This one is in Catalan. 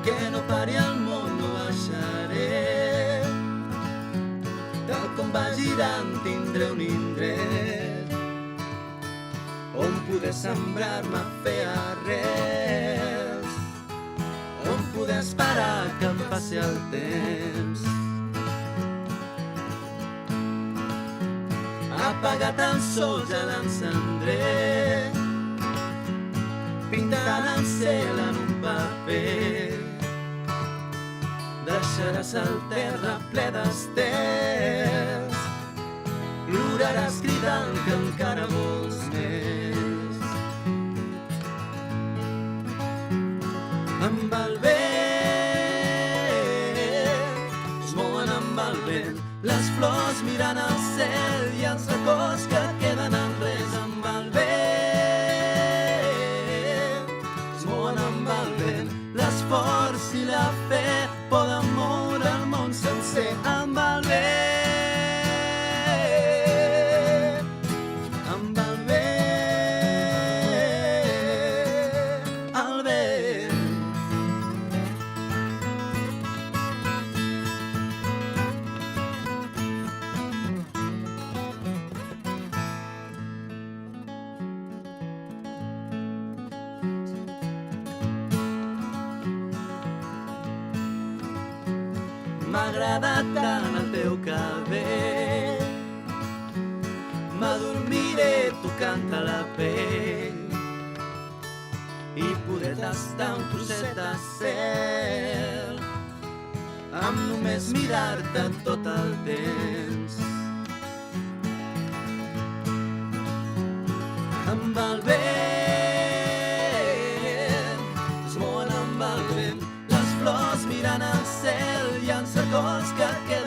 Que no pari el món no baixaré, tal com va girant tindré un indret on poder sembrar-me, fer arrels, on poder esperar que em passi el temps. Apagat el sol ja l'encendré, pintant el cel en un paper. Deixaràs el terra ple d'estels, ploraràs cridant que encara vols més. Amb el vent es mouen amb el vent, les flors mirant al cel i els records que queden en res. Amb el vent es mouen amb el vent, l'esforç i la fe poden moure el món sencer. Amb el vent, amb el vent, el vent. M'agrada tant el teu cabell, m'adormiré tocant-te la pell i poder tastar un trosset de cel amb només mirar-te tot el temps. Amb el vent es mouen amb el vent, les flors mirant al cel i els records que queden